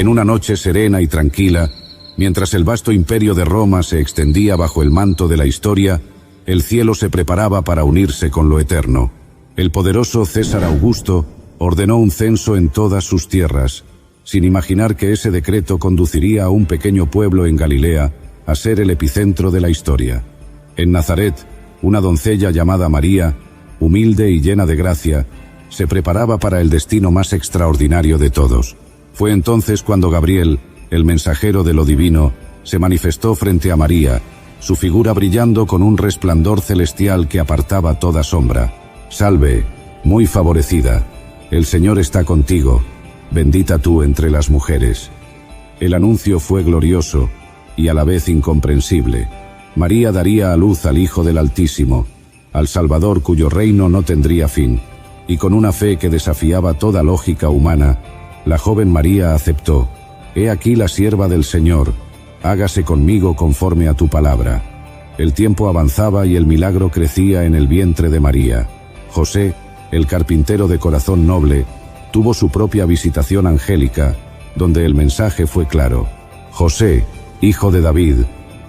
En una noche serena y tranquila, mientras el vasto imperio de Roma se extendía bajo el manto de la historia, el cielo se preparaba para unirse con lo eterno. El poderoso César Augusto ordenó un censo en todas sus tierras, sin imaginar que ese decreto conduciría a un pequeño pueblo en Galilea a ser el epicentro de la historia. En Nazaret, una doncella llamada María, humilde y llena de gracia, se preparaba para el destino más extraordinario de todos. Fue entonces cuando Gabriel, el mensajero de lo divino, se manifestó frente a María, su figura brillando con un resplandor celestial que apartaba toda sombra. «Salve, muy favorecida, el Señor está contigo, bendita tú entre las mujeres». El anuncio fue glorioso y a la vez incomprensible. María daría a luz al Hijo del Altísimo, al Salvador cuyo reino no tendría fin, y con una fe que desafiaba toda lógica humana, la joven María aceptó: «He aquí la sierva del Señor, hágase conmigo conforme a tu palabra». El tiempo avanzaba y el milagro crecía en el vientre de María. José, el carpintero de corazón noble, tuvo su propia visitación angélica, donde el mensaje fue claro: «José, hijo de David,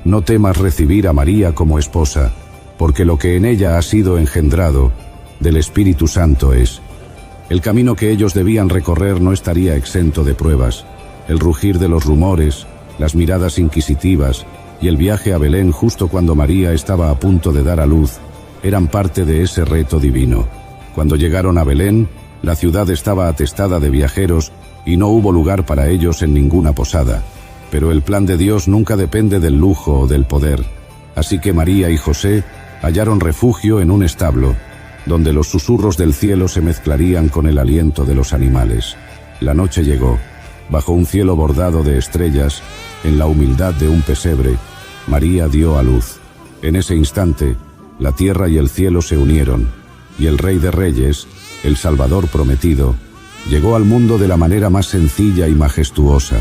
no temas recibir a María como esposa, porque lo que en ella ha sido engendrado del Espíritu Santo es». El camino que ellos debían recorrer no estaría exento de pruebas. El rugir de los rumores, las miradas inquisitivas y el viaje a Belén justo cuando María estaba a punto de dar a luz eran parte de ese reto divino. Cuando llegaron a Belén, la ciudad estaba atestada de viajeros y no hubo lugar para ellos en ninguna posada. Pero el plan de Dios nunca depende del lujo o del poder. Así que María y José hallaron refugio en un establo, donde los susurros del cielo se mezclarían con el aliento de los animales. La noche llegó. Bajo un cielo bordado de estrellas, en la humildad de un pesebre, María dio a luz. En ese instante, la tierra y el cielo se unieron, y el Rey de Reyes, el Salvador prometido, llegó al mundo de la manera más sencilla y majestuosa.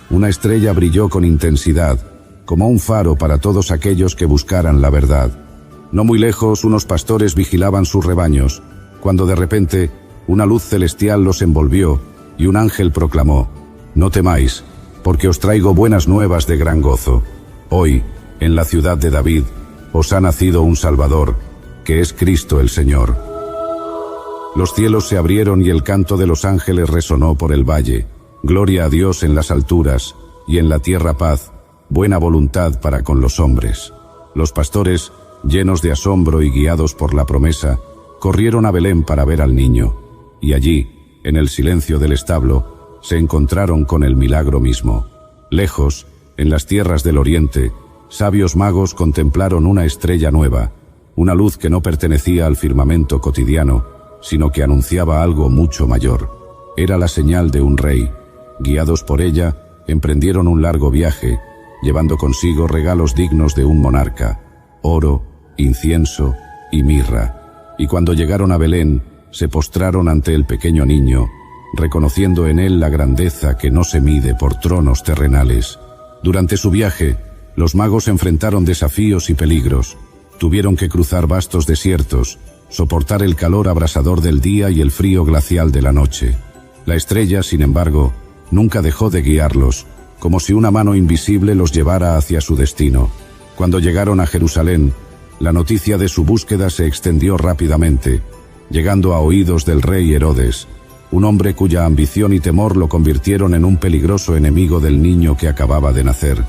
Una estrella brilló con intensidad, como un faro para todos aquellos que buscaran la verdad. No muy lejos, unos pastores vigilaban sus rebaños, cuando de repente una luz celestial los envolvió y un ángel proclamó: «No temáis, porque os traigo buenas nuevas de gran gozo. Hoy, en la ciudad de David, os ha nacido un Salvador, que es Cristo el Señor». Los cielos se abrieron y el canto de los ángeles resonó por el valle. Gloria a Dios en las alturas, y en la tierra paz, buena voluntad para con los hombres. Los pastores, llenos de asombro y guiados por la promesa, corrieron a Belén para ver al niño, y allí, en el silencio del establo, se encontraron con el milagro mismo. Lejos, en las tierras del oriente, sabios magos contemplaron una estrella nueva, una luz que no pertenecía al firmamento cotidiano, sino que anunciaba algo mucho mayor. Era la señal de un rey. Guiados por ella, emprendieron un largo viaje, llevando consigo regalos dignos de un monarca: oro, incienso y mirra. Y cuando llegaron a Belén, se postraron ante el pequeño niño, reconociendo en él la grandeza que no se mide por tronos terrenales. Durante su viaje, los magos enfrentaron desafíos y peligros. Tuvieron que cruzar vastos desiertos, soportar el calor abrasador del día y el frío glacial de la noche. La estrella, sin embargo, nunca dejó de guiarlos, como si una mano invisible los llevara hacia su destino. Cuando llegaron a Jerusalén, la noticia de su búsqueda se extendió rápidamente, llegando a oídos del rey Herodes, un hombre cuya ambición y temor lo convirtieron en un peligroso enemigo del niño que acababa de nacer.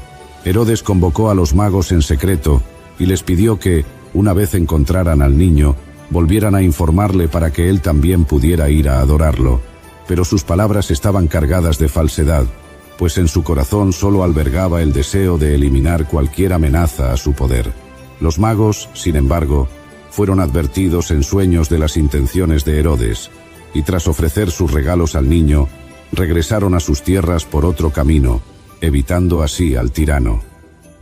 Herodes convocó a los magos en secreto y les pidió que, una vez encontraran al niño, volvieran a informarle para que él también pudiera ir a adorarlo. Pero sus palabras estaban cargadas de falsedad, pues en su corazón solo albergaba el deseo de eliminar cualquier amenaza a su poder. Los magos, sin embargo, fueron advertidos en sueños de las intenciones de Herodes, y tras ofrecer sus regalos al niño, regresaron a sus tierras por otro camino, evitando así al tirano.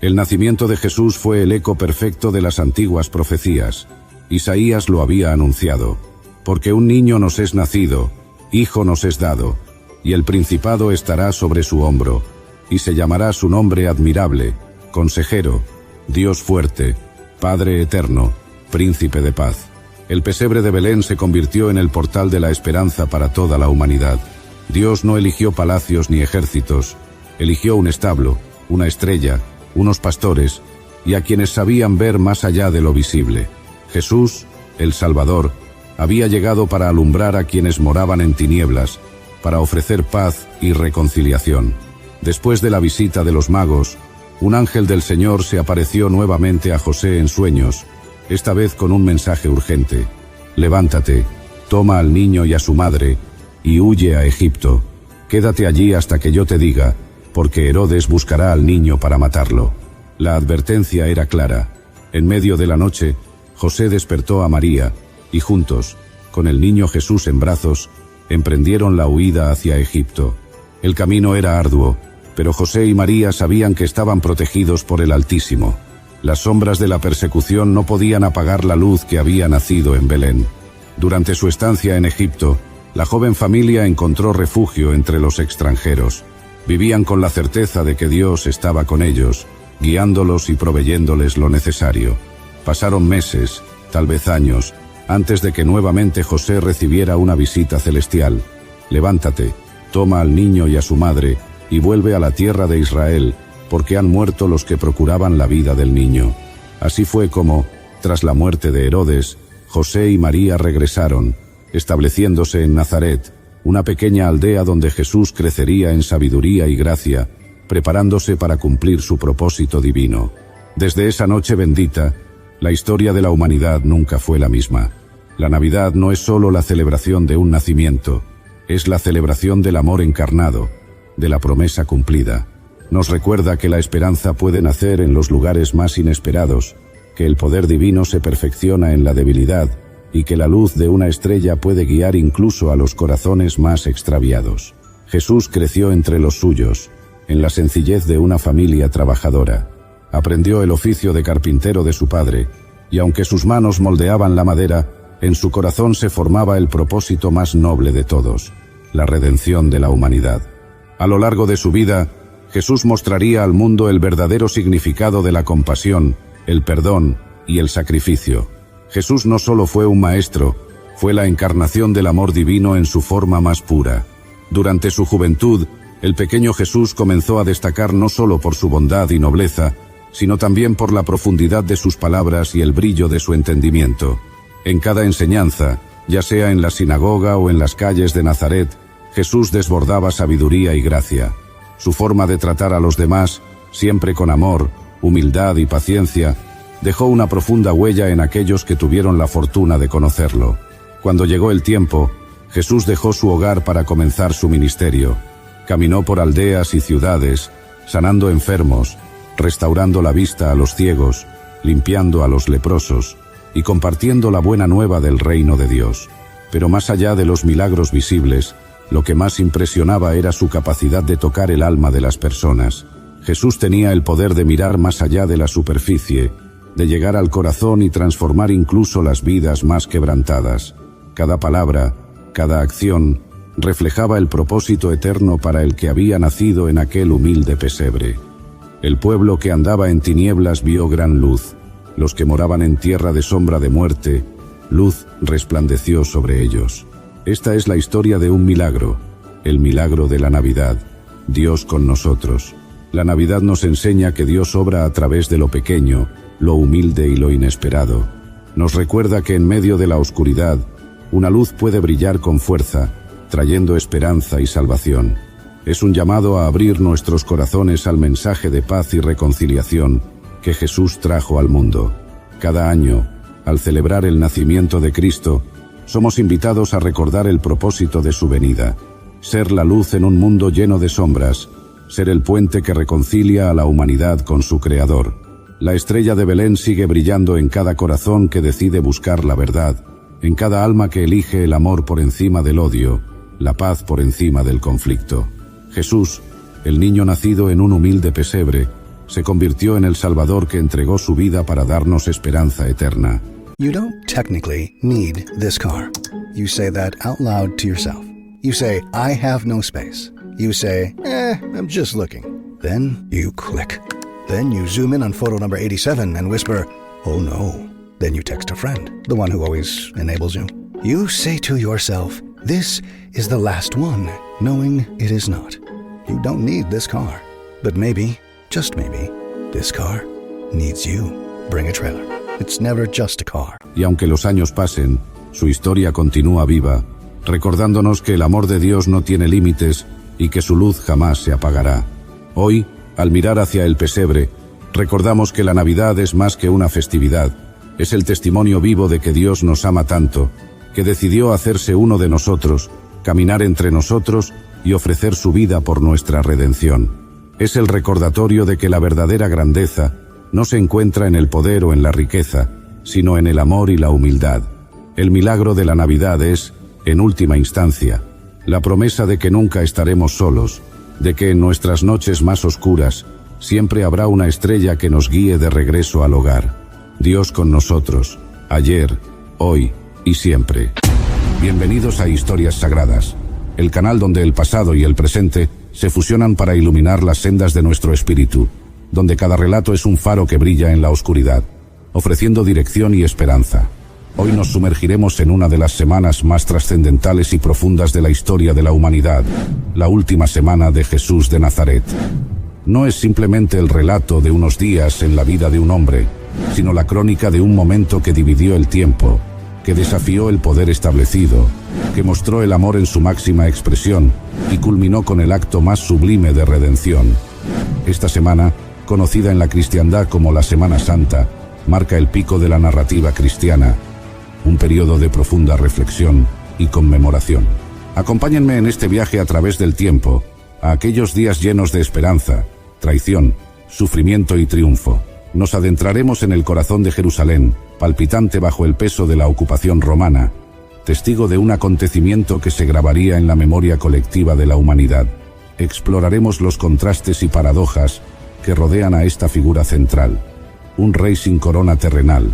El nacimiento de Jesús fue el eco perfecto de las antiguas profecías. Isaías lo había anunciado: «Porque un niño nos es nacido, hijo nos es dado, y el principado estará sobre su hombro, y se llamará su nombre admirable, consejero, Dios fuerte, Padre eterno, príncipe de paz». El pesebre de Belén se convirtió en el portal de la esperanza para toda la humanidad. Dios no eligió palacios ni ejércitos, eligió un establo, una estrella, unos pastores, y a quienes sabían ver más allá de lo visible. Jesús, el Salvador, había llegado para alumbrar a quienes moraban en tinieblas, para ofrecer paz y reconciliación. Después de la visita de los magos, un ángel del Señor se apareció nuevamente a José en sueños, esta vez con un mensaje urgente. Levántate, toma al niño y a su madre, y huye a Egipto. Quédate allí hasta que yo te diga, porque Herodes buscará al niño para matarlo. La advertencia era clara. En medio de la noche, José despertó a María, y juntos, con el niño Jesús en brazos, emprendieron la huida hacia Egipto. El camino era arduo, pero José y María sabían que estaban protegidos por el Altísimo. Las sombras de la persecución no podían apagar la luz que había nacido en Belén. Durante su estancia en Egipto, la joven familia encontró refugio entre los extranjeros. Vivían con la certeza de que Dios estaba con ellos, guiándolos y proveyéndoles lo necesario. Pasaron meses, tal vez años, antes de que nuevamente José recibiera una visita celestial. Levántate, toma al niño y a su madre, y vuelve a la tierra de Israel, porque han muerto los que procuraban la vida del niño. Así fue como, tras la muerte de Herodes, José y María regresaron, estableciéndose en Nazaret, una pequeña aldea donde Jesús crecería en sabiduría y gracia, preparándose para cumplir su propósito divino. Desde esa noche bendita, la historia de la humanidad nunca fue la misma. La Navidad no es solo la celebración de un nacimiento, es la celebración del amor encarnado, de la promesa cumplida. Nos recuerda que la esperanza puede nacer en los lugares más inesperados, que el poder divino se perfecciona en la debilidad y que la luz de una estrella puede guiar incluso a los corazones más extraviados. Jesús creció entre los suyos, en la sencillez de una familia trabajadora. Aprendió el oficio de carpintero de su padre, y aunque sus manos moldeaban la madera, en su corazón se formaba el propósito más noble de todos, la redención de la humanidad. A lo largo de su vida, Jesús mostraría al mundo el verdadero significado de la compasión, el perdón y el sacrificio. Jesús no solo fue un maestro, fue la encarnación del amor divino en su forma más pura. Durante su juventud, el pequeño Jesús comenzó a destacar no solo por su bondad y nobleza, sino también por la profundidad de sus palabras y el brillo de su entendimiento. En cada enseñanza, ya sea en la sinagoga o en las calles de Nazaret, Jesús desbordaba sabiduría y gracia. Su forma de tratar a los demás, siempre con amor, humildad y paciencia, dejó una profunda huella en aquellos que tuvieron la fortuna de conocerlo. Cuando llegó el tiempo, Jesús dejó su hogar para comenzar su ministerio. Caminó por aldeas y ciudades, sanando enfermos, restaurando la vista a los ciegos, limpiando a los leprosos y compartiendo la buena nueva del reino de Dios. Pero más allá de los milagros visibles, lo que más impresionaba era su capacidad de tocar el alma de las personas. Jesús tenía el poder de mirar más allá de la superficie, de llegar al corazón y transformar incluso las vidas más quebrantadas. Cada palabra, cada acción, reflejaba el propósito eterno para el que había nacido en aquel humilde pesebre. El pueblo que andaba en tinieblas vio gran luz. Los que moraban en tierra de sombra de muerte, luz resplandeció sobre ellos. Esta es la historia de un milagro, el milagro de la Navidad, Dios con nosotros. La Navidad nos enseña que Dios obra a través de lo pequeño, lo humilde y lo inesperado. Nos recuerda que en medio de la oscuridad, una luz puede brillar con fuerza, trayendo esperanza y salvación. Es un llamado a abrir nuestros corazones al mensaje de paz y reconciliación que Jesús trajo al mundo. Cada año, al celebrar el nacimiento de Cristo, somos invitados a recordar el propósito de su venida, ser la luz en un mundo lleno de sombras, ser el puente que reconcilia a la humanidad con su Creador. La estrella de Belén sigue brillando en cada corazón que decide buscar la verdad, en cada alma que elige el amor por encima del odio, la paz por encima del conflicto. Jesús, el niño nacido en un humilde pesebre, se convirtió en el Salvador que entregó su vida para darnos esperanza eterna. You don't technically need this car. You say that out loud to yourself. You say, I have no space. You say, I'm just looking. Then you click. Then you zoom in on photo number 87 and whisper, oh no. Then you text a friend, the one who always enables you. You say to yourself, this is the last one. knowing it is not. You don't need this car. But maybe, just maybe, this car needs you. Bring a trailer. It's never just a car. Y aunque los años pasen, su historia continúa viva, recordándonos que el amor de Dios no tiene límites y que su luz jamás se apagará. Hoy, al mirar hacia el pesebre, recordamos que la Navidad es más que una festividad, es el testimonio vivo de que Dios nos ama tanto, que decidió hacerse uno de nosotros, caminar entre nosotros y ofrecer su vida por nuestra redención. Es el recordatorio de que la verdadera grandeza no se encuentra en el poder o en la riqueza, sino en el amor y la humildad. El milagro de la Navidad es, en última instancia, la promesa de que nunca estaremos solos, de que en nuestras noches más oscuras siempre habrá una estrella que nos guíe de regreso al hogar. Dios con nosotros, ayer, hoy y siempre. Bienvenidos a Historias Sagradas, el canal donde el pasado y el presente se fusionan para iluminar las sendas de nuestro espíritu, donde cada relato es un faro que brilla en la oscuridad, ofreciendo dirección y esperanza. Hoy nos sumergiremos en una de las semanas más trascendentales y profundas de la historia de la humanidad, la última semana de Jesús de Nazaret. No es simplemente el relato de unos días en la vida de un hombre, sino la crónica de un momento que dividió el tiempo, que desafió el poder establecido, que mostró el amor en su máxima expresión y culminó con el acto más sublime de redención. Esta semana, conocida en la cristiandad como la Semana Santa, marca el pico de la narrativa cristiana, un periodo de profunda reflexión y conmemoración. Acompáñenme en este viaje a través del tiempo, a aquellos días llenos de esperanza, traición, sufrimiento y triunfo. Nos adentraremos en el corazón de Jerusalén, palpitante bajo el peso de la ocupación romana, testigo de un acontecimiento que se grabaría en la memoria colectiva de la humanidad. Exploraremos los contrastes y paradojas que rodean a esta figura central, un rey sin corona terrenal,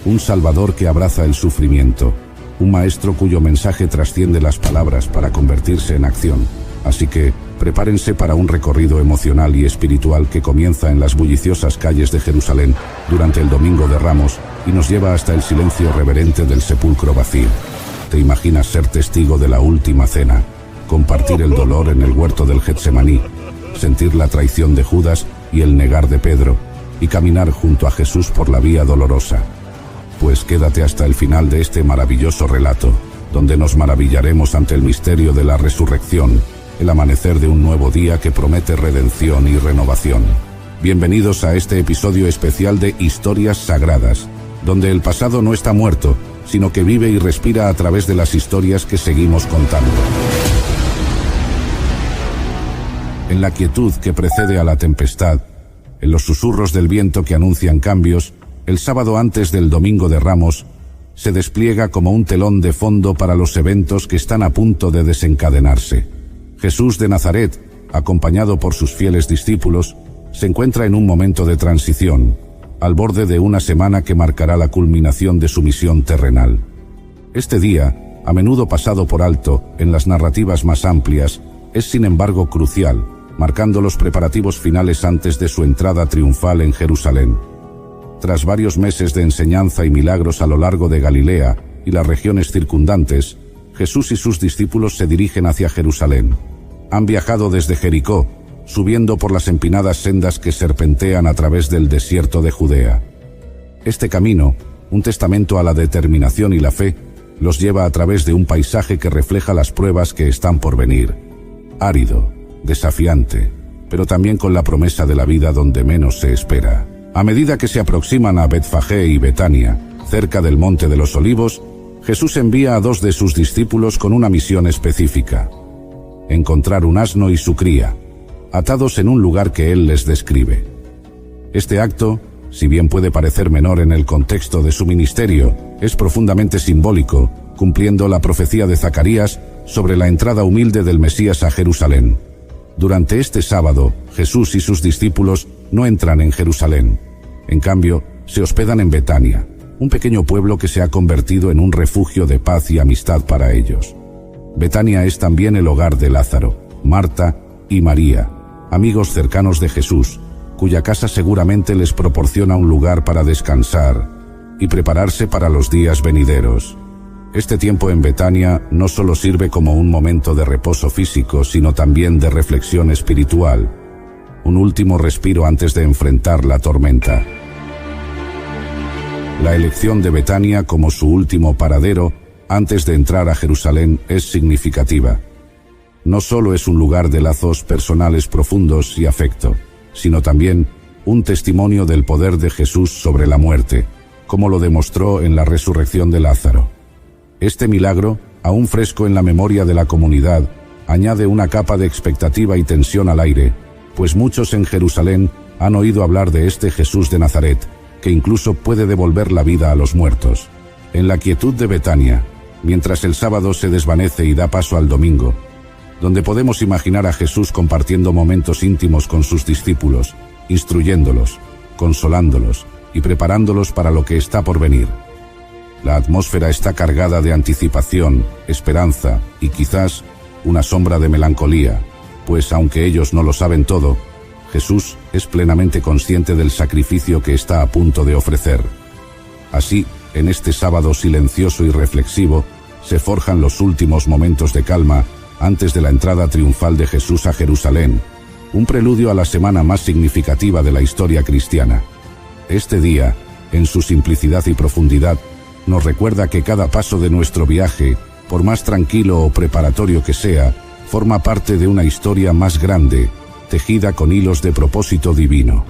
un salvador que abraza el sufrimiento, un maestro cuyo mensaje trasciende las palabras para convertirse en acción. Así que, prepárense para un recorrido emocional y espiritual que comienza en las bulliciosas calles de Jerusalén durante el Domingo de Ramos y nos lleva hasta el silencio reverente del sepulcro vacío. ¿Te imaginas ser testigo de la última cena, compartir el dolor en el huerto del Getsemaní, sentir la traición de Judas y el negar de Pedro, y caminar junto a Jesús por la vía dolorosa? Pues quédate hasta el final de este maravilloso relato, donde nos maravillaremos ante el misterio de la resurrección, el amanecer de un nuevo día que promete redención y renovación. Bienvenidos a este episodio especial de Historias Sagradas, donde el pasado no está muerto, sino que vive y respira a través de las historias que seguimos contando. En la quietud que precede a la tempestad, en los susurros del viento que anuncian cambios, el sábado antes del Domingo de Ramos se despliega como un telón de fondo para los eventos que están a punto de desencadenarse. Jesús de Nazaret, acompañado por sus fieles discípulos, se encuentra en un momento de transición, al borde de una semana que marcará la culminación de su misión terrenal. Este día, a menudo pasado por alto en las narrativas más amplias, es sin embargo crucial, marcando los preparativos finales antes de su entrada triunfal en Jerusalén. Tras varios meses de enseñanza y milagros a lo largo de Galilea y las regiones circundantes, Jesús y sus discípulos se dirigen hacia Jerusalén. Han viajado desde Jericó, subiendo por las empinadas sendas que serpentean a través del desierto de Judea. Este camino, un testamento a la determinación y la fe, los lleva a través de un paisaje que refleja las pruebas que están por venir. Árido, desafiante, pero también con la promesa de la vida donde menos se espera. A medida que se aproximan a Betfagé y Betania, cerca del Monte de los Olivos, Jesús envía a 2 de sus discípulos con una misión específica: encontrar un asno y su cría, atados en un lugar que él les describe. Este acto, si bien puede parecer menor en el contexto de su ministerio, es profundamente simbólico, cumpliendo la profecía de Zacarías sobre la entrada humilde del Mesías a Jerusalén. Durante este sábado, Jesús y sus discípulos no entran en Jerusalén. En cambio, se hospedan en Betania, un pequeño pueblo que se ha convertido en un refugio de paz y amistad para ellos. Betania es también el hogar de Lázaro, Marta y María, amigos cercanos de Jesús, cuya casa seguramente les proporciona un lugar para descansar y prepararse para los días venideros. Este tiempo en Betania no solo sirve como un momento de reposo físico, sino también de reflexión espiritual, un último respiro antes de enfrentar la tormenta. La elección de Betania como su último paradero antes de entrar a Jerusalén es significativa. No solo es un lugar de lazos personales profundos y afecto, sino también un testimonio del poder de Jesús sobre la muerte, como lo demostró en la resurrección de Lázaro. Este milagro, aún fresco en la memoria de la comunidad, añade una capa de expectativa y tensión al aire, pues muchos en Jerusalén han oído hablar de este Jesús de Nazaret, que incluso puede devolver la vida a los muertos. En la quietud de Betania, mientras el sábado se desvanece y da paso al domingo, donde podemos imaginar a Jesús compartiendo momentos íntimos con sus discípulos, instruyéndolos, consolándolos y preparándolos para lo que está por venir. La atmósfera está cargada de anticipación, esperanza y quizás una sombra de melancolía, pues aunque ellos no lo saben todo, Jesús es plenamente consciente del sacrificio que está a punto de ofrecer. Así, en este sábado silencioso y reflexivo, se forjan los últimos momentos de calma antes de la entrada triunfal de Jesús a Jerusalén, un preludio a la semana más significativa de la historia cristiana. Este día, en su simplicidad y profundidad, nos recuerda que cada paso de nuestro viaje, por más tranquilo o preparatorio que sea, forma parte de una historia más grande, tejida con hilos de propósito divino.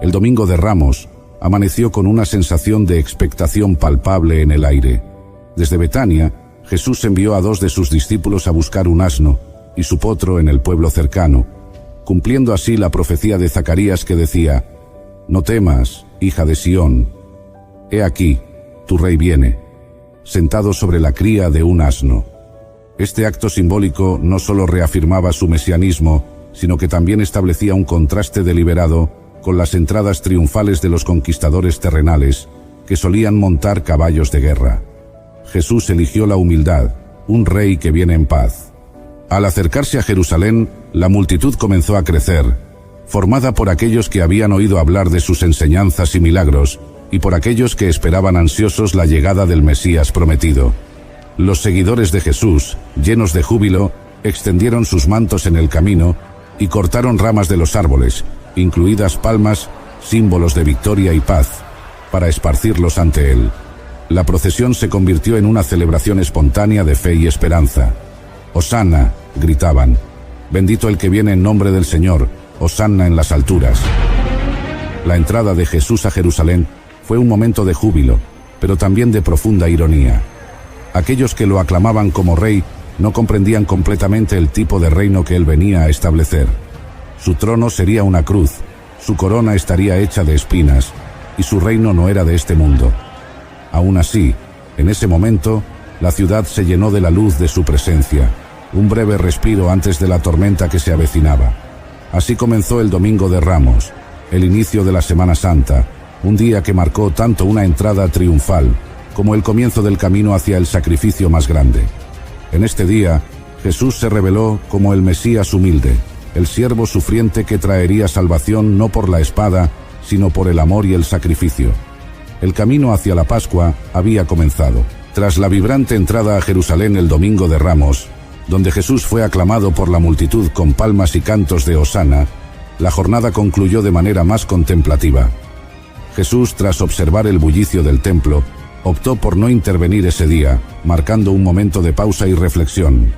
El Domingo de Ramos amaneció con una sensación de expectación palpable en el aire. Desde Betania, Jesús envió a 2 de sus discípulos a buscar un asno y su potro en el pueblo cercano, cumpliendo así la profecía de Zacarías que decía: «No temas, hija de Sión, he aquí, tu rey viene, sentado sobre la cría de un asno». Este acto simbólico no solo reafirmaba su mesianismo, sino que también establecía un contraste deliberado con las entradas triunfales de los conquistadores terrenales, que solían montar caballos de guerra. Jesús eligió la humildad, un rey que viene en paz. Al acercarse a Jerusalén, la multitud comenzó a crecer, formada por aquellos que habían oído hablar de sus enseñanzas y milagros, y por aquellos que esperaban ansiosos la llegada del Mesías prometido. Los seguidores de Jesús, llenos de júbilo, extendieron sus mantos en el camino y cortaron ramas de los árboles, incluidas palmas, símbolos de victoria y paz, para esparcirlos ante él. La procesión se convirtió en una celebración espontánea de fe y esperanza. «Hosanna», gritaban, «bendito el que viene en nombre del Señor, hosanna en las alturas». La entrada de Jesús a Jerusalén fue un momento de júbilo, pero también de profunda ironía. Aquellos que lo aclamaban como rey no comprendían completamente el tipo de reino que él venía a establecer. Su trono sería una cruz, su corona estaría hecha de espinas, y su reino no era de este mundo. Aún así, en ese momento, la ciudad se llenó de la luz de su presencia, un breve respiro antes de la tormenta que se avecinaba. Así comenzó el Domingo de Ramos, el inicio de la Semana Santa, un día que marcó tanto una entrada triunfal como el comienzo del camino hacia el sacrificio más grande. En este día, Jesús se reveló como el Mesías humilde, el siervo sufriente que traería salvación no por la espada, sino por el amor y el sacrificio. El camino hacia la Pascua había comenzado. Tras la vibrante entrada a Jerusalén el Domingo de Ramos, donde Jesús fue aclamado por la multitud con palmas y cantos de Hosanna, la jornada concluyó de manera más contemplativa. Jesús, tras observar el bullicio del templo, optó por no intervenir ese día, marcando un momento de pausa y reflexión.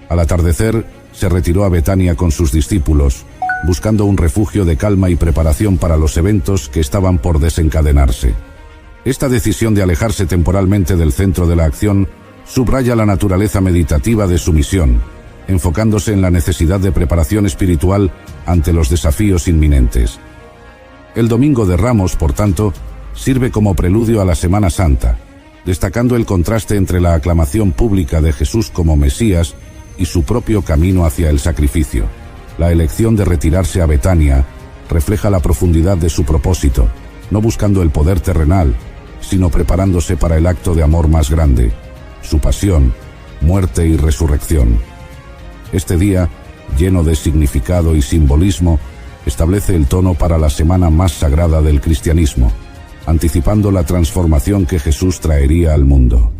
Al atardecer, se retiró a Betania con sus discípulos, buscando un refugio de calma y preparación para los eventos que estaban por desencadenarse. Esta decisión de alejarse temporalmente del centro de la acción subraya la naturaleza meditativa de su misión, enfocándose en la necesidad de preparación espiritual ante los desafíos inminentes. El Domingo de Ramos, por tanto, sirve como preludio a la Semana Santa, destacando el contraste entre la aclamación pública de Jesús como Mesías y su propio camino hacia el sacrificio. La elección de retirarse a Betania refleja la profundidad de su propósito, no buscando el poder terrenal, sino preparándose para el acto de amor más grande, su pasión, muerte y resurrección. Este día, lleno de significado y simbolismo, establece el tono para la semana más sagrada del cristianismo, anticipando la transformación que Jesús traería al mundo.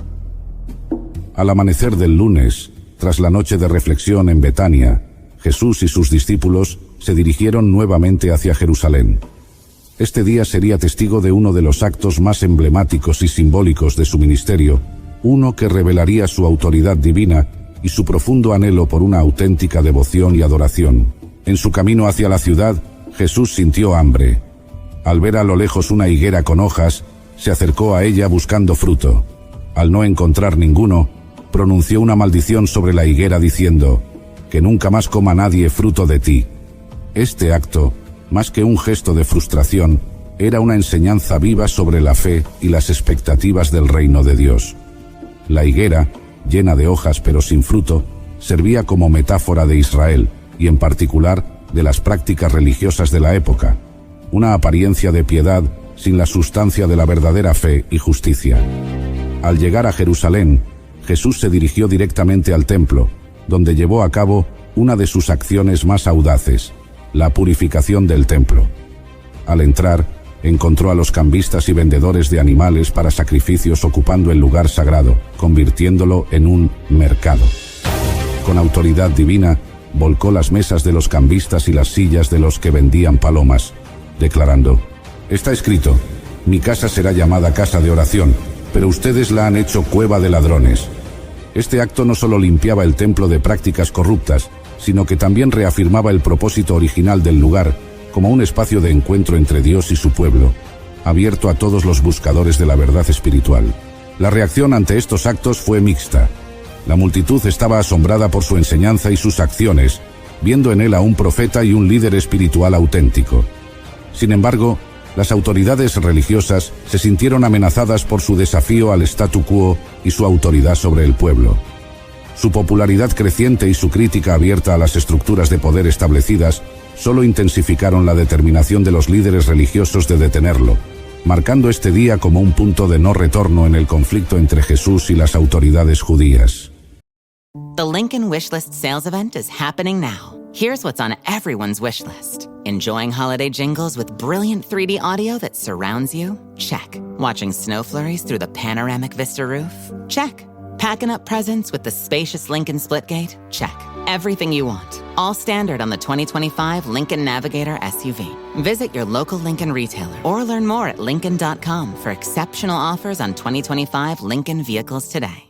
Al amanecer del lunes, tras la noche de reflexión en Betania, Jesús y sus discípulos se dirigieron nuevamente hacia Jerusalén. Este día sería testigo de uno de los actos más emblemáticos y simbólicos de su ministerio, uno que revelaría su autoridad divina y su profundo anhelo por una auténtica devoción y adoración. En su camino hacia la ciudad, Jesús sintió hambre. Al ver a lo lejos una higuera con hojas, se acercó a ella buscando fruto. Al no encontrar ninguno, pronunció una maldición sobre la higuera diciendo: «Que nunca más coma nadie fruto de ti». Este acto, más que un gesto de frustración, era una enseñanza viva sobre la fe y las expectativas del reino de Dios. La higuera, llena de hojas pero sin fruto, servía como metáfora de Israel, y en particular de las prácticas religiosas de la época, una apariencia de piedad sin la sustancia de la verdadera fe y justicia. Al llegar a Jerusalén, Jesús se dirigió directamente al templo, donde llevó a cabo una de sus acciones más audaces, la purificación del templo. Al entrar, encontró a los cambistas y vendedores de animales para sacrificios ocupando el lugar sagrado, convirtiéndolo en un mercado. Con autoridad divina, volcó las mesas de los cambistas y las sillas de los que vendían palomas, declarando: «Está escrito, mi casa será llamada casa de oración, pero ustedes la han hecho cueva de ladrones». Este acto no solo limpiaba el templo de prácticas corruptas, sino que también reafirmaba el propósito original del lugar, como un espacio de encuentro entre Dios y su pueblo, abierto a todos los buscadores de la verdad espiritual. La reacción ante estos actos fue mixta. La multitud estaba asombrada por su enseñanza y sus acciones, viendo en él a un profeta y un líder espiritual auténtico. Sin embargo, las autoridades religiosas se sintieron amenazadas por su desafío al statu quo y su autoridad sobre el pueblo. Su popularidad creciente y su crítica abierta a las estructuras de poder establecidas solo intensificaron la determinación de los líderes religiosos de detenerlo, marcando este día como un punto de no retorno en el conflicto entre Jesús y las autoridades judías. The Lincoln Wishlist sales event is happening now. Here's what's on everyone's wish list. Enjoying holiday jingles with brilliant 3D audio that surrounds you? Check. Watching snow flurries through the panoramic Vista roof? Check. Packing up presents with the spacious Lincoln Splitgate? Check. Everything you want. All standard on the 2025 Lincoln Navigator SUV. Visit your local Lincoln retailer or learn more at Lincoln.com for exceptional offers on 2025 Lincoln vehicles today.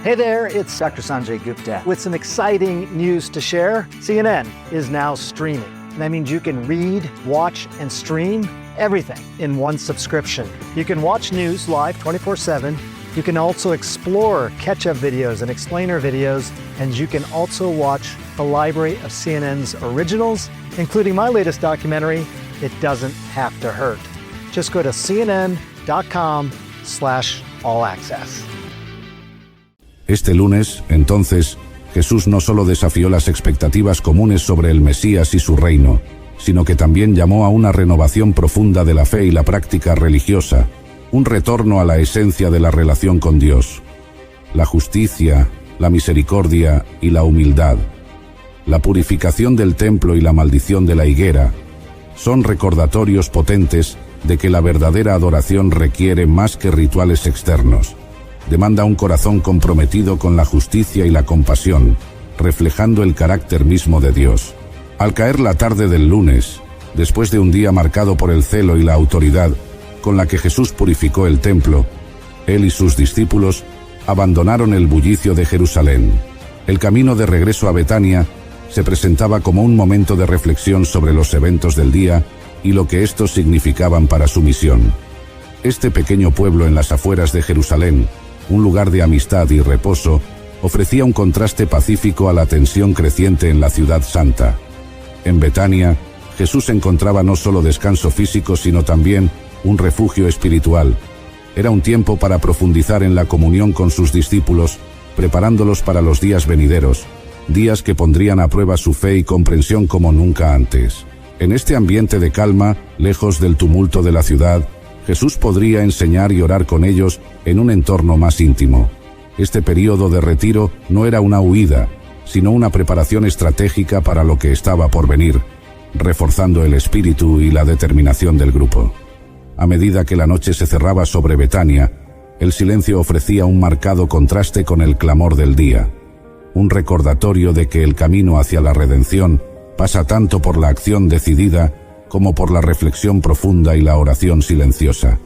Hey there, it's Dr. Sanjay Gupta with some exciting news to share. CNN is now streaming. That means you can read, watch, and stream everything in one subscription. You can watch news live 24/7. You can also explore catch-up videos and explainer videos, and you can also watch a library of CNN's originals, including my latest documentary, It Doesn't Have to Hurt. Just go to cnn.com/all-access. Este lunes, entonces, Jesús no solo desafió las expectativas comunes sobre el Mesías y su reino, sino que también llamó a una renovación profunda de la fe y la práctica religiosa, un retorno a la esencia de la relación con Dios, la justicia, la misericordia y la humildad. La purificación del templo y la maldición de la higuera son recordatorios potentes de que la verdadera adoración requiere más que rituales externos. Demanda un corazón comprometido con la justicia y la compasión, reflejando el carácter mismo de Dios. Al caer la tarde del lunes, después de un día marcado por el celo y la autoridad con la que Jesús purificó el templo, él y sus discípulos abandonaron el bullicio de Jerusalén. El camino de regreso a Betania se presentaba como un momento de reflexión sobre los eventos del día y lo que estos significaban para su misión. Este pequeño pueblo en las afueras de Jerusalén, un lugar de amistad y reposo, ofrecía un contraste pacífico a la tensión creciente en la ciudad santa. En Betania, Jesús encontraba no solo descanso físico, sino también un refugio espiritual. Era un tiempo para profundizar en la comunión con sus discípulos, preparándolos para los días venideros, días que pondrían a prueba su fe y comprensión como nunca antes. En este ambiente de calma, lejos del tumulto de la ciudad, Jesús podría enseñar y orar con ellos en un entorno más íntimo. Este período de retiro no era una huida, sino una preparación estratégica para lo que estaba por venir, reforzando el espíritu y la determinación del grupo. A medida que la noche se cerraba sobre Betania, El silencio ofrecía un marcado contraste con el clamor del día, un recordatorio de que el camino hacia la redención pasa tanto por la acción decidida como por la reflexión profunda y la oración silenciosa.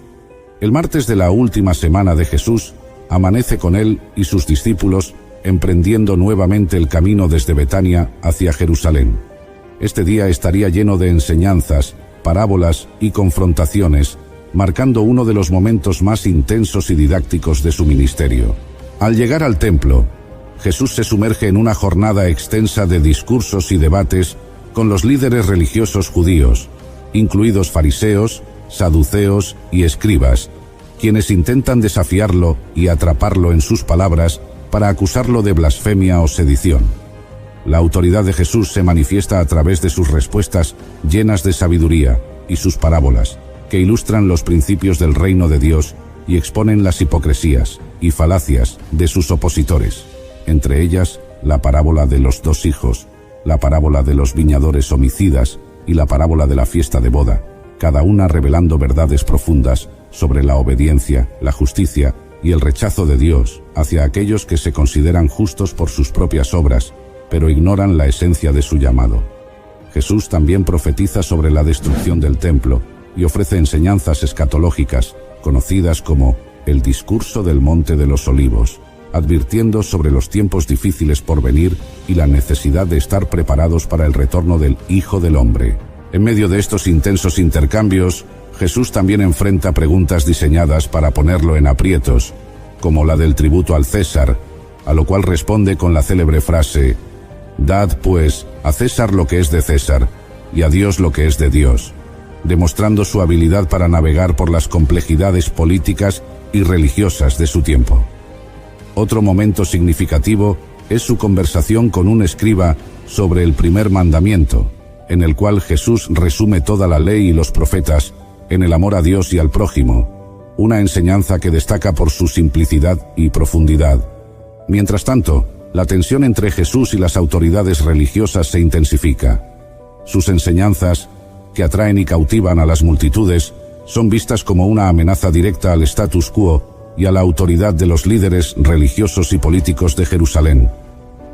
El martes de la última semana de Jesús amanece con él y sus discípulos emprendiendo nuevamente el camino desde Betania hacia Jerusalén. Este día estaría lleno de enseñanzas, parábolas y confrontaciones, marcando uno de los momentos más intensos y didácticos de su ministerio. Al llegar al templo, Jesús se sumerge en una jornada extensa de discursos y debates con los líderes religiosos judíos, incluidos fariseos, saduceos y escribas, quienes intentan desafiarlo y atraparlo en sus palabras para acusarlo de blasfemia o sedición. La autoridad de Jesús se manifiesta a través de sus respuestas llenas de sabiduría y sus parábolas, que ilustran los principios del reino de Dios y exponen las hipocresías y falacias de sus opositores, entre ellas la parábola de los 2 hijos, la parábola de los viñadores homicidas y la parábola de la fiesta de boda, cada una revelando verdades profundas sobre la obediencia, la justicia y el rechazo de Dios hacia aquellos que se consideran justos por sus propias obras, pero ignoran la esencia de su llamado. Jesús también profetiza sobre la destrucción del templo y ofrece enseñanzas escatológicas, conocidas como el discurso del Monte de los Olivos, advirtiendo sobre los tiempos difíciles por venir y la necesidad de estar preparados para el retorno del Hijo del Hombre. En medio de estos intensos intercambios, Jesús también enfrenta preguntas diseñadas para ponerlo en aprietos, como la del tributo al César, a lo cual responde con la célebre frase: «Dad, pues, a César lo que es de César, y a Dios lo que es de Dios», demostrando su habilidad para navegar por las complejidades políticas y religiosas de su tiempo. Otro momento significativo es su conversación con un escriba sobre el primer mandamiento, en el cual Jesús resume toda la ley y los profetas en el amor a Dios y al prójimo, una enseñanza que destaca por su simplicidad y profundidad. Mientras tanto, la tensión entre Jesús y las autoridades religiosas se intensifica. Sus enseñanzas, que atraen y cautivan a las multitudes, son vistas como una amenaza directa al status quo y a la autoridad de los líderes religiosos y políticos de Jerusalén.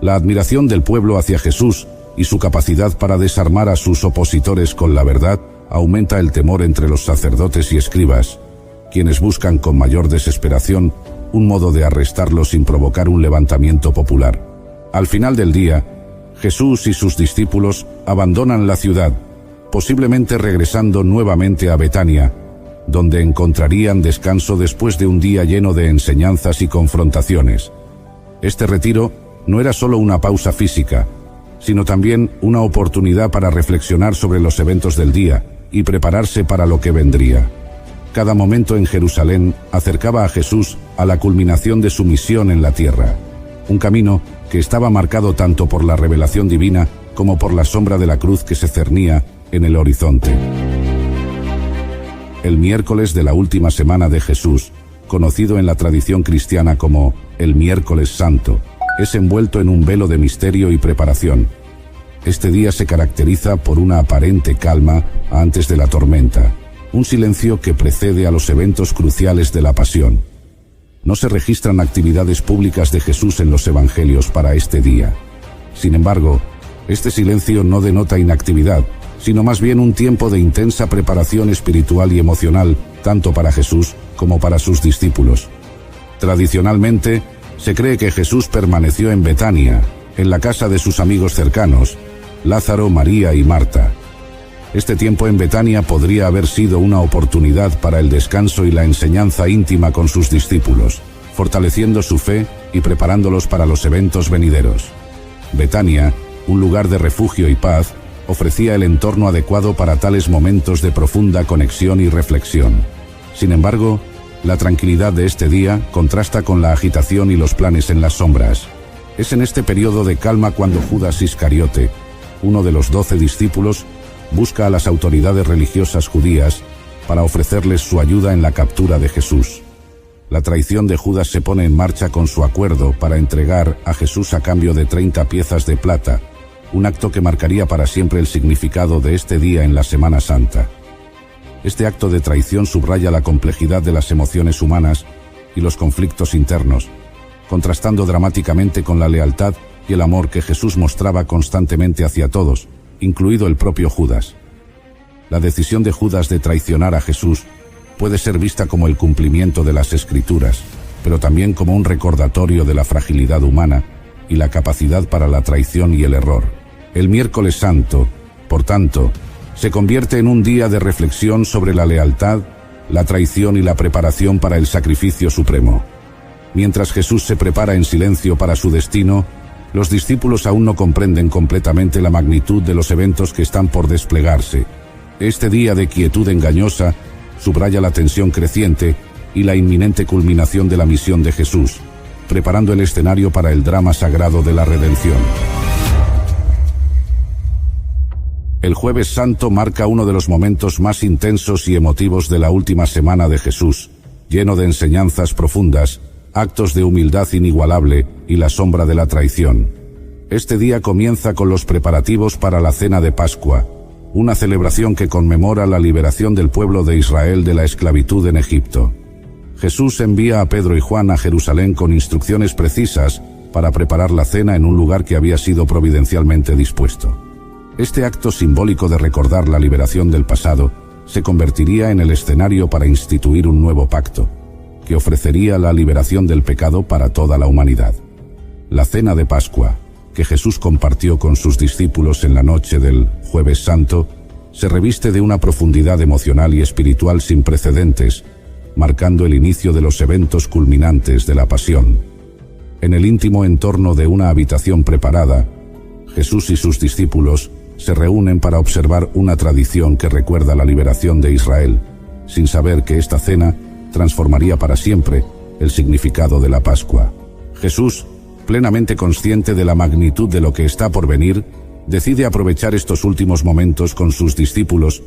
La admiración del pueblo hacia Jesús y su capacidad para desarmar a sus opositores con la verdad aumenta el temor entre los sacerdotes y escribas, quienes buscan con mayor desesperación un modo de arrestarlo sin provocar un levantamiento popular. Al final del día, Jesús y sus discípulos abandonan la ciudad, posiblemente regresando nuevamente a Betania, donde encontrarían descanso después de un día lleno de enseñanzas y confrontaciones. Este retiro no era solo una pausa física, sino también una oportunidad para reflexionar sobre los eventos del día y prepararse para lo que vendría. Cada momento en Jerusalén acercaba a Jesús a la culminación de su misión en la tierra, un camino que estaba marcado tanto por la revelación divina como por la sombra de la cruz que se cernía en el horizonte. El miércoles de la última semana de Jesús, conocido en la tradición cristiana como el Miércoles Santo, es envuelto en un velo de misterio y preparación. Este día se caracteriza por una aparente calma antes de la tormenta, un silencio que precede a los eventos cruciales de la pasión. No se registran actividades públicas de Jesús en los evangelios para este día. Sin embargo, este silencio no denota inactividad, sino más bien un tiempo de intensa preparación espiritual y emocional, tanto para Jesús como para sus discípulos. Tradicionalmente, se cree que Jesús permaneció en Betania, en la casa de sus amigos cercanos, Lázaro, María y Marta. Este tiempo en Betania podría haber sido una oportunidad para el descanso y la enseñanza íntima con sus discípulos, fortaleciendo su fe y preparándolos para los eventos venideros. Betania, un lugar de refugio y paz, ofrecía el entorno adecuado para tales momentos de profunda conexión y reflexión. Sin embargo, la tranquilidad de este día contrasta con la agitación y los planes en las sombras. Es en este periodo de calma cuando Judas Iscariote, uno de los 12 discípulos, busca a las autoridades religiosas judías para ofrecerles su ayuda en la captura de Jesús. La traición de Judas se pone en marcha con su acuerdo para entregar a Jesús a cambio de 30 piezas de plata, un acto que marcaría para siempre el significado de este día en la Semana Santa. Este acto de traición subraya la complejidad de las emociones humanas y los conflictos internos, contrastando dramáticamente con la lealtad y el amor que Jesús mostraba constantemente hacia todos, incluido el propio Judas. La decisión de Judas de traicionar a Jesús puede ser vista como el cumplimiento de las Escrituras, pero también como un recordatorio de la fragilidad humana y la capacidad para la traición y el error. El Miércoles Santo, por tanto, se convierte en un día de reflexión sobre la lealtad, la traición y la preparación para el sacrificio supremo. Mientras Jesús se prepara en silencio para su destino, los discípulos aún no comprenden completamente la magnitud de los eventos que están por desplegarse. Este día de quietud engañosa subraya la tensión creciente y la inminente culminación de la misión de Jesús, preparando el escenario para el drama sagrado de la redención. El Jueves Santo marca uno de los momentos más intensos y emotivos de la última semana de Jesús, lleno de enseñanzas profundas, actos de humildad inigualable y la sombra de la traición. Este día comienza con los preparativos para la Cena de Pascua, una celebración que conmemora la liberación del pueblo de Israel de la esclavitud en Egipto. Jesús envía a Pedro y Juan a Jerusalén con instrucciones precisas para preparar la cena en un lugar que había sido providencialmente dispuesto. Este acto simbólico de recordar la liberación del pasado se convertiría en el escenario para instituir un nuevo pacto, que ofrecería la liberación del pecado para toda la humanidad. La Cena de Pascua, que Jesús compartió con sus discípulos en la noche del Jueves Santo, se reviste de una profundidad emocional y espiritual sin precedentes, marcando el inicio de los eventos culminantes de la Pasión. En el íntimo entorno de una habitación preparada, Jesús y sus discípulos se reúnen para observar una tradición que recuerda la liberación de Israel, sin saber que esta cena transformaría para siempre el significado de la Pascua. Jesús, plenamente consciente de la magnitud de lo que está por venir, decide aprovechar estos últimos momentos con sus discípulos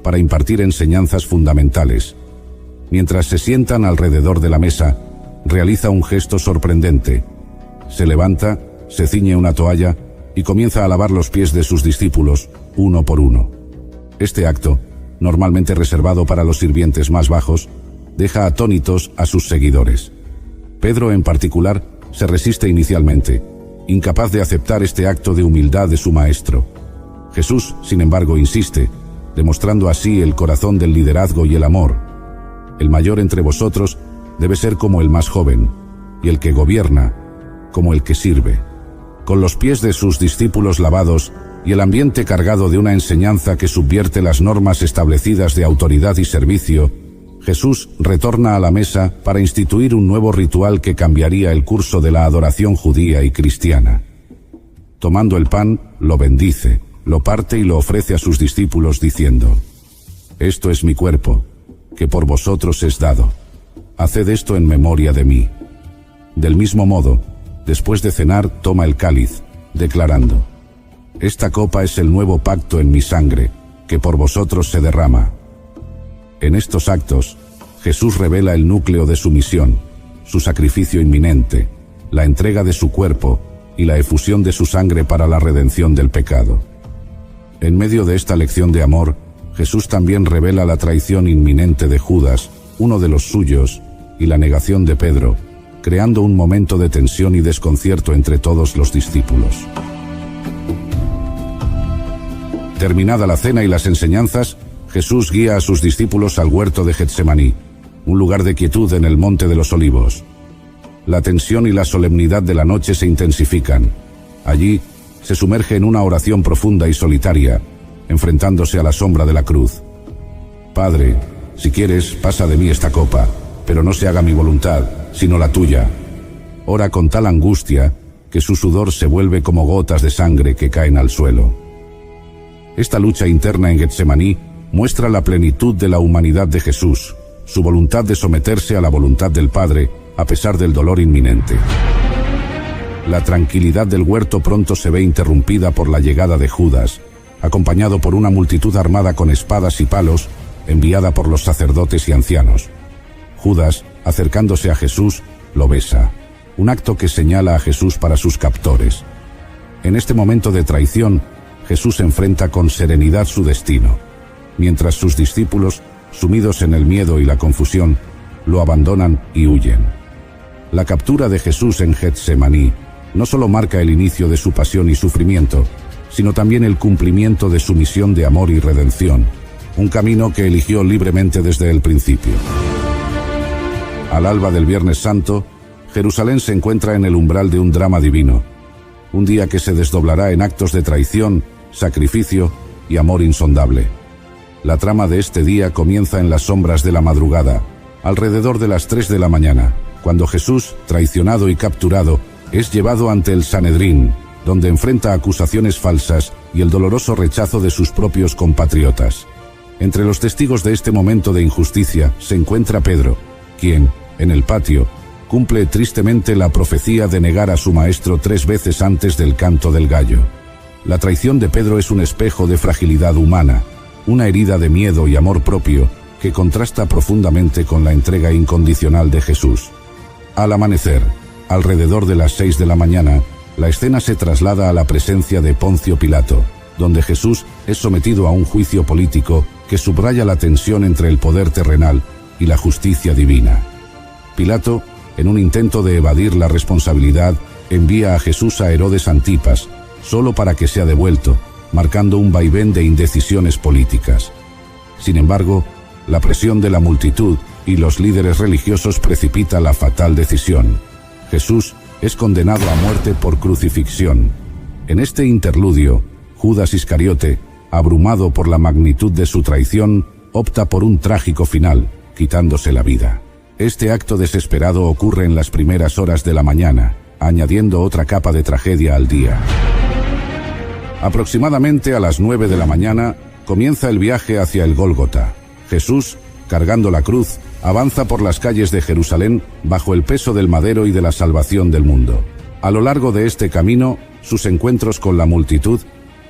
para impartir enseñanzas fundamentales. Mientras se sientan alrededor de la mesa, realiza un gesto sorprendente. Se levanta, se ciñe una toalla y comienza a lavar los pies de sus discípulos, uno por uno. Este acto, normalmente reservado para los sirvientes más bajos, deja atónitos a sus seguidores. Pedro, en particular, se resiste inicialmente, incapaz de aceptar este acto de humildad de su maestro. Jesús, sin embargo, insiste, demostrando así el corazón del liderazgo y el amor. El mayor entre vosotros debe ser como el más joven, y el que gobierna como el que sirve. Con los pies de sus discípulos lavados y el ambiente cargado de una enseñanza que subvierte las normas establecidas de autoridad y servicio, Jesús retorna a la mesa para instituir un nuevo ritual que cambiaría el curso de la adoración judía y cristiana. Tomando el pan, lo bendice, lo parte y lo ofrece a sus discípulos diciendo: «Esto es mi cuerpo, que por vosotros es dado. Haced esto en memoria de mí». Del mismo modo, después de cenar, toma el cáliz, declarando: «Esta copa es el nuevo pacto en mi sangre, que por vosotros se derrama». En estos actos, Jesús revela el núcleo de su misión, su sacrificio inminente, la entrega de su cuerpo y la efusión de su sangre para la redención del pecado. En medio de esta lección de amor, Jesús también revela la traición inminente de Judas, uno de los suyos, y la negación de Pedro, creando un momento de tensión y desconcierto entre todos los discípulos. Terminada la cena y las enseñanzas, Jesús guía a sus discípulos al huerto de Getsemaní, un lugar de quietud en el Monte de los Olivos. La tensión y la solemnidad de la noche se intensifican. Allí, se sumerge en una oración profunda y solitaria, enfrentándose a la sombra de la cruz. «Padre, si quieres, pasa de mí esta copa, pero no se haga mi voluntad, sino la tuya». Ora con tal angustia que su sudor se vuelve como gotas de sangre que caen al suelo. Esta lucha interna en Getsemaní muestra la plenitud de la humanidad de Jesús, su voluntad de someterse a la voluntad del Padre, a pesar del dolor inminente. La tranquilidad del huerto pronto se ve interrumpida por la llegada de Judas, acompañado por una multitud armada con espadas y palos, enviada por los sacerdotes y ancianos. Judas, acercándose a Jesús, lo besa, un acto que señala a Jesús para sus captores. En este momento de traición, Jesús enfrenta con serenidad su destino, mientras sus discípulos, sumidos en el miedo y la confusión, lo abandonan y huyen. La captura de Jesús en Getsemaní no solo marca el inicio de su pasión y sufrimiento, sino también el cumplimiento de su misión de amor y redención, un camino que eligió libremente desde el principio. Al alba del Viernes Santo, Jerusalén se encuentra en el umbral de un drama divino, un día que se desdoblará en actos de traición, sacrificio y amor insondable. La trama de este día comienza en las sombras de la madrugada, alrededor de las 3 de la mañana, cuando Jesús, traicionado y capturado, es llevado ante el Sanedrín, donde enfrenta acusaciones falsas y el doloroso rechazo de sus propios compatriotas. Entre los testigos de este momento de injusticia se encuentra Pedro, quien, en el patio, cumple tristemente la profecía de negar a su maestro 3 veces antes del canto del gallo. La traición de Pedro es un espejo de fragilidad humana, una herida de miedo y amor propio que contrasta profundamente con la entrega incondicional de Jesús. Al amanecer, alrededor de las 6 de la mañana, la escena se traslada a la presencia de Poncio Pilato, donde Jesús es sometido a un juicio político que subraya la tensión entre el poder terrenal y la justicia divina. Pilato, en un intento de evadir la responsabilidad, envía a Jesús a Herodes Antipas, solo para que sea devuelto, marcando un vaivén de indecisiones políticas. Sin embargo, la presión de la multitud y los líderes religiosos precipita la fatal decisión. Jesús es condenado a muerte por crucifixión. En este interludio, Judas Iscariote, abrumado por la magnitud de su traición, opta por un trágico final, quitándose la vida. Este acto desesperado ocurre en las primeras horas de la mañana, añadiendo otra capa de tragedia al día. Aproximadamente a las 9 de la mañana, comienza el viaje hacia el Gólgota. Jesús, cargando la cruz, avanza por las calles de Jerusalén bajo el peso del madero y de la salvación del mundo. A lo largo de este camino, sus encuentros con la multitud,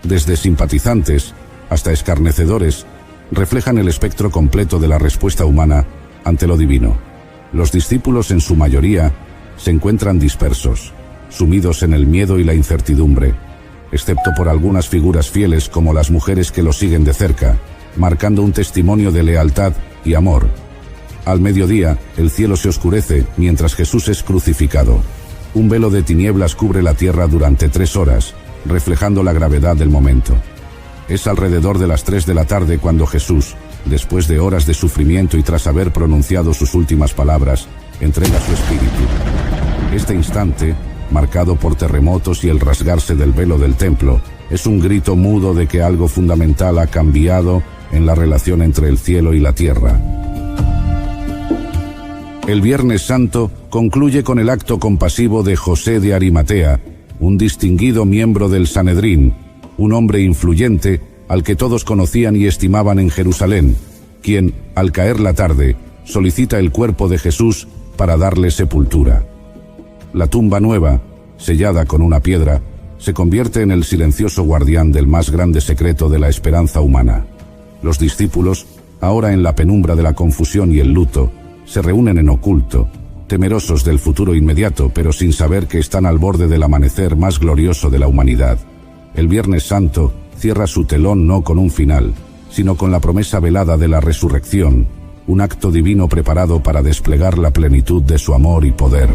desde simpatizantes hasta escarnecedores, reflejan el espectro completo de la respuesta humana ante lo divino. Los discípulos, en su mayoría, se encuentran dispersos, sumidos en el miedo y la incertidumbre, excepto por algunas figuras fieles como las mujeres que lo siguen de cerca, marcando un testimonio de lealtad y amor. Al mediodía, el cielo se oscurece mientras Jesús es crucificado. Un velo de tinieblas cubre la tierra durante 3 horas, reflejando la gravedad del momento. Es alrededor de las 3 de la tarde cuando Jesús, después de horas de sufrimiento y tras haber pronunciado sus últimas palabras, entrega su espíritu. Este instante, marcado por terremotos y el rasgarse del velo del templo, es un grito mudo de que algo fundamental ha cambiado en la relación entre el cielo y la tierra. El Viernes Santo concluye con el acto compasivo de José de Arimatea, un distinguido miembro del Sanedrín, un hombre influyente al que todos conocían y estimaban en Jerusalén, quien, al caer la tarde, solicita el cuerpo de Jesús para darle sepultura. La tumba nueva, sellada con una piedra, se convierte en el silencioso guardián del más grande secreto de la esperanza humana. Los discípulos, ahora en la penumbra de la confusión y el luto, se reúnen en oculto, temerosos del futuro inmediato, pero sin saber que están al borde del amanecer más glorioso de la humanidad. El Viernes Santo cierra su telón no con un final, sino con la promesa velada de la resurrección, un acto divino preparado para desplegar la plenitud de su amor y poder.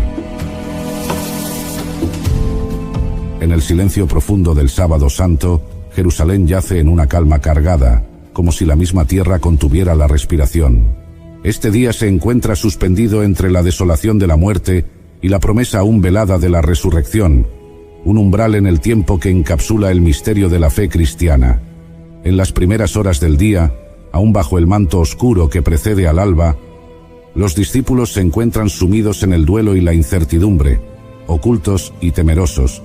En el silencio profundo del Sábado Santo, Jerusalén yace en una calma cargada, como si la misma tierra contuviera la respiración. Este día se encuentra suspendido entre la desolación de la muerte y la promesa aún velada de la resurrección, un umbral en el tiempo que encapsula el misterio de la fe cristiana. En las primeras horas del día, aún bajo el manto oscuro que precede al alba, los discípulos se encuentran sumidos en el duelo y la incertidumbre, ocultos y temerosos,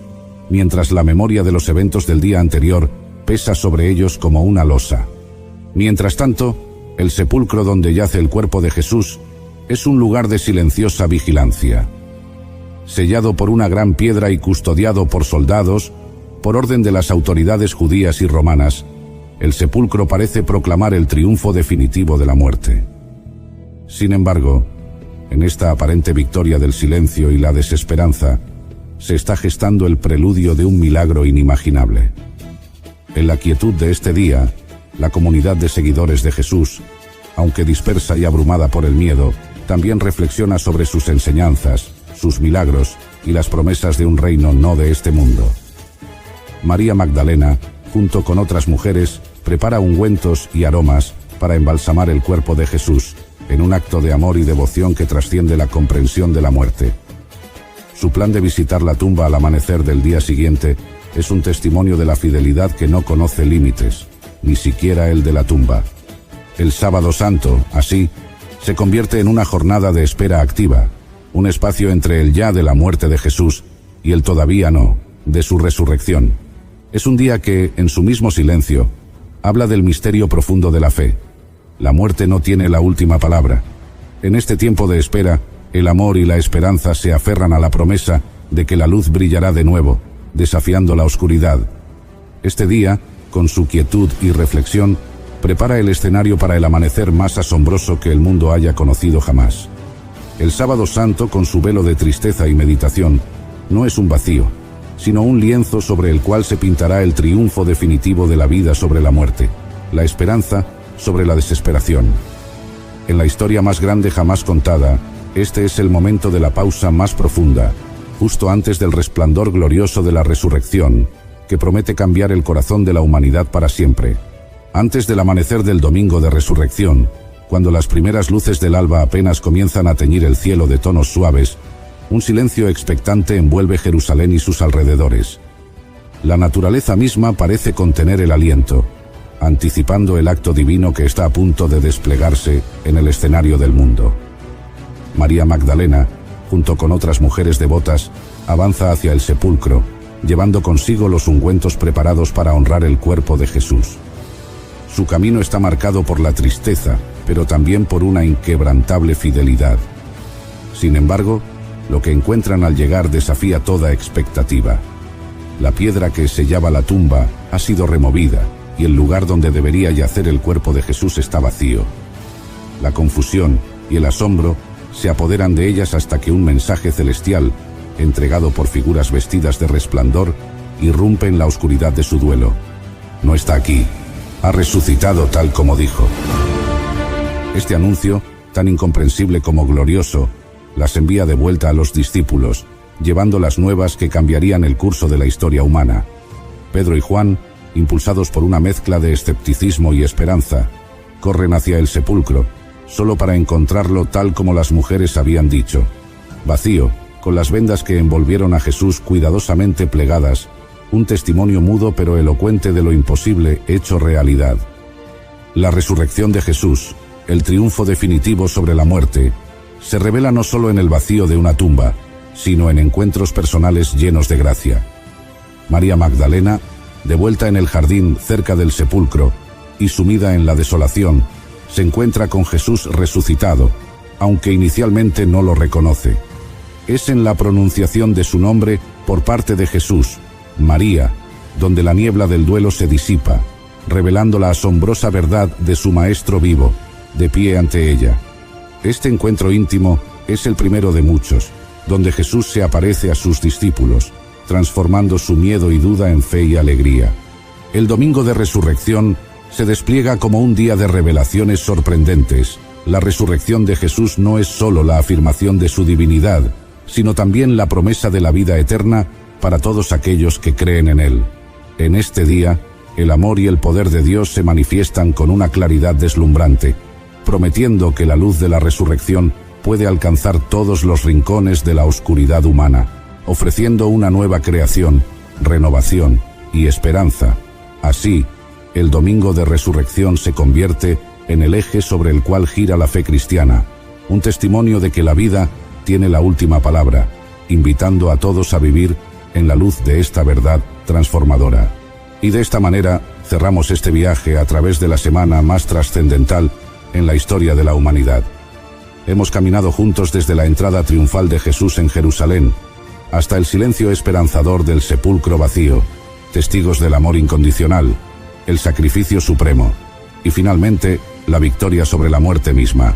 mientras la memoria de los eventos del día anterior pesa sobre ellos como una losa. Mientras tanto, el sepulcro donde yace el cuerpo de Jesús es un lugar de silenciosa vigilancia. Sellado por una gran piedra y custodiado por soldados, por orden de las autoridades judías y romanas, el sepulcro parece proclamar el triunfo definitivo de la muerte. Sin embargo, en esta aparente victoria del silencio y la desesperanza, se está gestando el preludio de un milagro inimaginable. En la quietud de este día, la comunidad de seguidores de Jesús, aunque dispersa y abrumada por el miedo, también reflexiona sobre sus enseñanzas, sus milagros y las promesas de un reino no de este mundo. María Magdalena, junto con otras mujeres, prepara ungüentos y aromas para embalsamar el cuerpo de Jesús, en un acto de amor y devoción que trasciende la comprensión de la muerte. Su plan de visitar la tumba al amanecer del día siguiente es un testimonio de la fidelidad que no conoce límites, ni siquiera el de la tumba. El Sábado Santo, así, se convierte en una jornada de espera activa, un espacio entre el ya de la muerte de Jesús y el todavía no, de su resurrección. Es un día que, en su mismo silencio, habla del misterio profundo de la fe. La muerte no tiene la última palabra. En este tiempo de espera, el amor y la esperanza se aferran a la promesa de que la luz brillará de nuevo, desafiando la oscuridad. Este día, con su quietud y reflexión, prepara el escenario para el amanecer más asombroso que el mundo haya conocido jamás. El Sábado Santo, con su velo de tristeza y meditación, no es un vacío, sino un lienzo sobre el cual se pintará el triunfo definitivo de la vida sobre la muerte, la esperanza sobre la desesperación. En la historia más grande jamás contada, este es el momento de la pausa más profunda, justo antes del resplandor glorioso de la resurrección, que promete cambiar el corazón de la humanidad para siempre. Antes del amanecer del domingo de resurrección, cuando las primeras luces del alba apenas comienzan a teñir el cielo de tonos suaves, un silencio expectante envuelve Jerusalén y sus alrededores. La naturaleza misma parece contener el aliento, anticipando el acto divino que está a punto de desplegarse en el escenario del mundo. María Magdalena, junto con otras mujeres devotas, avanza hacia el sepulcro, llevando consigo los ungüentos preparados para honrar el cuerpo de Jesús. Su camino está marcado por la tristeza, pero también por una inquebrantable fidelidad. Sin embargo, lo que encuentran al llegar desafía toda expectativa. La piedra que sellaba la tumba ha sido removida y el lugar donde debería yacer el cuerpo de Jesús está vacío. La confusión y el asombro se apoderan de ellas hasta que un mensaje celestial, entregado por figuras vestidas de resplandor, irrumpe en la oscuridad de su duelo. No está aquí, ha resucitado tal como dijo. Este anuncio, tan incomprensible como glorioso, las envía de vuelta a los discípulos, llevando las nuevas que cambiarían el curso de la historia humana. Pedro y Juan, impulsados por una mezcla de escepticismo y esperanza, corren hacia el sepulcro, solo para encontrarlo tal como las mujeres habían dicho, vacío, con las vendas que envolvieron a Jesús cuidadosamente plegadas, un testimonio mudo pero elocuente de lo imposible hecho realidad. La resurrección de Jesús, el triunfo definitivo sobre la muerte, se revela no solo en el vacío de una tumba, sino en encuentros personales llenos de gracia. María Magdalena, de vuelta en el jardín cerca del sepulcro y sumida en la desolación, se encuentra con Jesús resucitado, aunque inicialmente no lo reconoce. Es en la pronunciación de su nombre por parte de Jesús, María, donde la niebla del duelo se disipa, revelando la asombrosa verdad de su Maestro vivo, de pie ante ella. Este encuentro íntimo es el primero de muchos, donde Jesús se aparece a sus discípulos, transformando su miedo y duda en fe y alegría. El domingo de resurrección se despliega como un día de revelaciones sorprendentes. La resurrección de Jesús no es solo la afirmación de su divinidad, sino también la promesa de la vida eterna para todos aquellos que creen en Él. En este día, el amor y el poder de Dios se manifiestan con una claridad deslumbrante, prometiendo que la luz de la resurrección puede alcanzar todos los rincones de la oscuridad humana, ofreciendo una nueva creación, renovación y esperanza. Así, el domingo de resurrección se convierte en el eje sobre el cual gira la fe cristiana, un testimonio de que la vida tiene la última palabra, invitando a todos a vivir en la luz de esta verdad transformadora. Y de esta manera cerramos este viaje a través de la semana más trascendental en la historia de la humanidad. Hemos caminado juntos desde la entrada triunfal de Jesús en Jerusalén hasta el silencio esperanzador del sepulcro vacío, testigos del amor incondicional, el sacrificio supremo y finalmente la victoria sobre la muerte misma.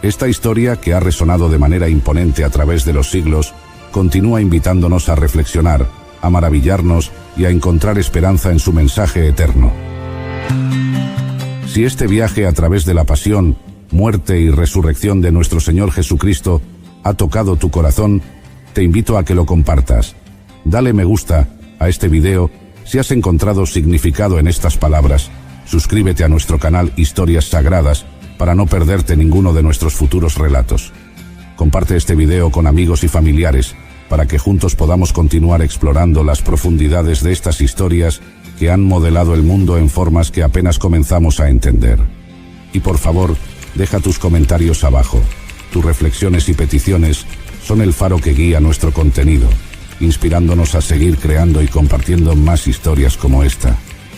Esta historia, que ha resonado de manera imponente a través de los siglos, continúa invitándonos a reflexionar, a maravillarnos y a encontrar esperanza en su mensaje eterno. Si este viaje a través de la pasión muerte y resurrección de nuestro Señor Jesucristo ha tocado tu corazón, te invito a que lo compartas. Dale me gusta a este video si has encontrado significado en estas palabras. Suscríbete a nuestro canal Historias Sagradas para no perderte ninguno de nuestros futuros relatos. Comparte este video con amigos y familiares para que juntos podamos continuar explorando las profundidades de estas historias que han modelado el mundo en formas que apenas comenzamos a entender. Y por favor, deja tus comentarios abajo. Tus reflexiones y peticiones son el faro que guía nuestro contenido, inspirándonos a seguir creando y compartiendo más historias como esta.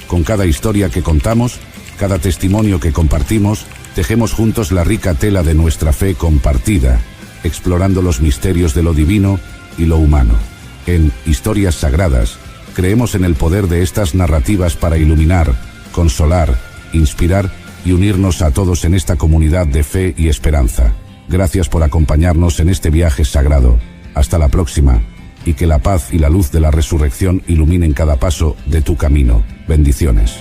Con cada historia que contamos, cada testimonio que compartimos, tejemos juntos la rica tela de nuestra fe compartida, explorando los misterios de lo divino y lo humano. En Historias Sagradas, creemos en el poder de estas narrativas para iluminar, consolar, inspirar y unirnos a todos en esta comunidad de fe y esperanza. Gracias por acompañarnos en este viaje sagrado. Hasta la próxima, y que la paz y la luz de la resurrección iluminen cada paso de tu camino. Bendiciones.